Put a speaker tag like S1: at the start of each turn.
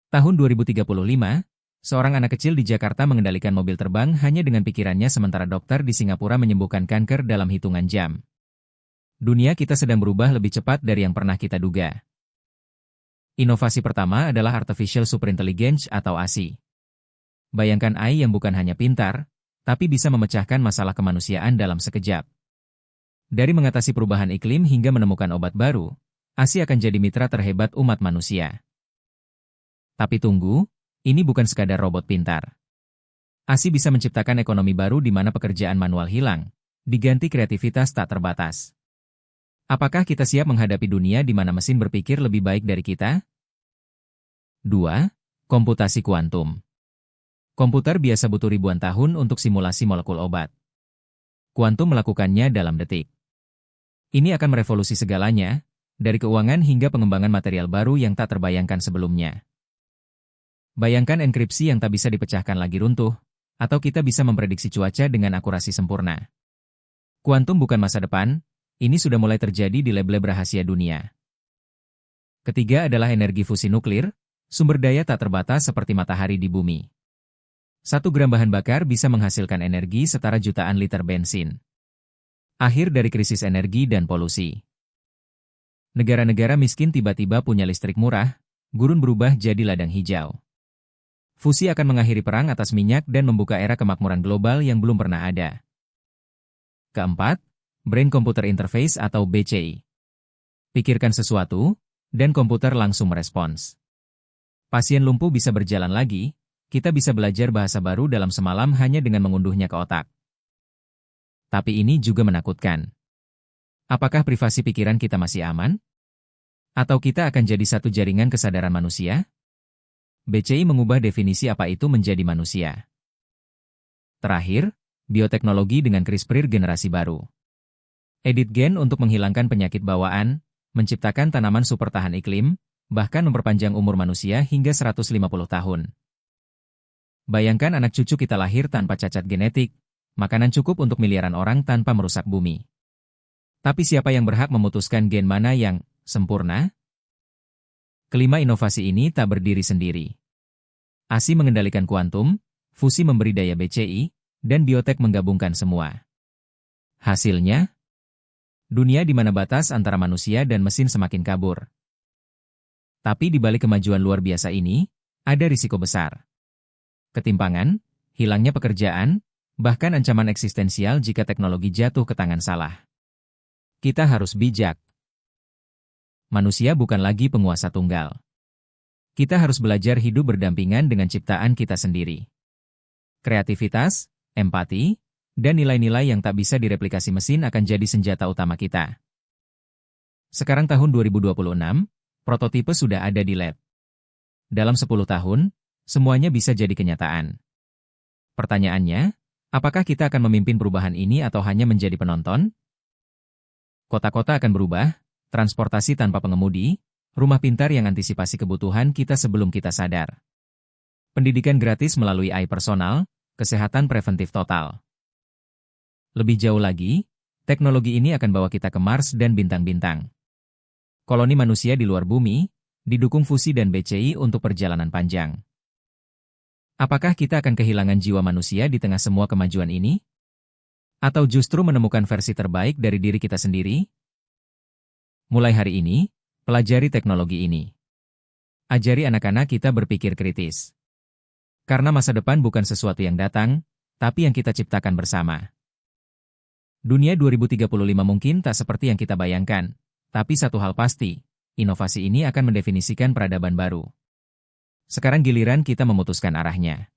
S1: Tahun 2035, seorang anak kecil di Jakarta mengendalikan mobil terbang hanya dengan pikirannya sementara dokter di Singapura menyembuhkan kanker dalam hitungan jam. Dunia kita sedang berubah lebih cepat dari yang pernah kita duga. Inovasi pertama adalah Artificial Superintelligence atau ASI. Bayangkan AI yang bukan hanya pintar, tapi bisa memecahkan masalah kemanusiaan dalam sekejap. Dari mengatasi perubahan iklim hingga menemukan obat baru, ASI akan jadi mitra terhebat umat manusia. Tapi tunggu, ini bukan sekadar robot pintar. ASI bisa menciptakan ekonomi baru di mana pekerjaan manual hilang, diganti kreativitas tak terbatas. Apakah kita siap menghadapi dunia di mana mesin berpikir lebih baik dari kita? 2. Komputasi kuantum. Komputer biasa butuh ribuan tahun untuk simulasi molekul obat. Kuantum melakukannya dalam detik. Ini akan merevolusi segalanya, dari keuangan hingga pengembangan material baru yang tak terbayangkan sebelumnya. Bayangkan enkripsi yang tak bisa dipecahkan lagi runtuh, atau kita bisa memprediksi cuaca dengan akurasi sempurna. Kuantum bukan masa depan, ini sudah mulai terjadi di lab-lab rahasia dunia. Ketiga adalah energi fusi nuklir, sumber daya tak terbatas seperti matahari di bumi. 1 gram bahan bakar bisa menghasilkan energi setara jutaan liter bensin. Akhir dari krisis energi dan polusi. Negara-negara miskin tiba-tiba punya listrik murah, gurun berubah jadi ladang hijau. Fusi akan mengakhiri perang atas minyak dan membuka era kemakmuran global yang belum pernah ada. Keempat, Brain Computer Interface atau BCI. Pikirkan sesuatu, dan komputer langsung merespons. Pasien lumpuh bisa berjalan lagi, kita bisa belajar bahasa baru dalam semalam hanya dengan mengunduhnya ke otak. Tapi ini juga menakutkan. Apakah privasi pikiran kita masih aman? Atau kita akan jadi satu jaringan kesadaran manusia? BCI mengubah definisi apa itu menjadi manusia. Terakhir, bioteknologi dengan CRISPR generasi baru. Edit gen untuk menghilangkan penyakit bawaan, menciptakan tanaman super tahan iklim, bahkan memperpanjang umur manusia hingga 150 tahun. Bayangkan anak cucu kita lahir tanpa cacat genetik, makanan cukup untuk miliaran orang tanpa merusak bumi. Tapi siapa yang berhak memutuskan gen mana yang sempurna? Kelima inovasi ini tak berdiri sendiri. ASI mengendalikan kuantum, fusi memberi daya BCI, dan biotek menggabungkan semua. Hasilnya, dunia di mana batas antara manusia dan mesin semakin kabur. Tapi di balik kemajuan luar biasa ini, ada risiko besar. Ketimpangan, hilangnya pekerjaan, bahkan ancaman eksistensial jika teknologi jatuh ke tangan salah. Kita harus bijak. Manusia bukan lagi penguasa tunggal. Kita harus belajar hidup berdampingan dengan ciptaan kita sendiri. Kreativitas, empati, dan nilai-nilai yang tak bisa direplikasi mesin akan jadi senjata utama kita. Sekarang tahun 2026, prototipe sudah ada di lab. Dalam 10 tahun, semuanya bisa jadi kenyataan. Pertanyaannya, apakah kita akan memimpin perubahan ini atau hanya menjadi penonton? Kota-kota akan berubah, transportasi tanpa pengemudi, rumah pintar yang antisipasi kebutuhan kita sebelum kita sadar. Pendidikan gratis melalui AI personal, kesehatan preventif total. Lebih jauh lagi, teknologi ini akan bawa kita ke Mars dan bintang-bintang. Koloni manusia di luar bumi, didukung fusi dan BCI untuk perjalanan panjang. Apakah kita akan kehilangan jiwa manusia di tengah semua kemajuan ini? Atau justru menemukan versi terbaik dari diri kita sendiri? Mulai hari ini, pelajari teknologi ini. Ajari anak-anak kita berpikir kritis. Karena masa depan bukan sesuatu yang datang, tapi yang kita ciptakan bersama. Dunia 2035 mungkin tak seperti yang kita bayangkan, tapi satu hal pasti, inovasi ini akan mendefinisikan peradaban baru. Sekarang giliran kita memutuskan arahnya.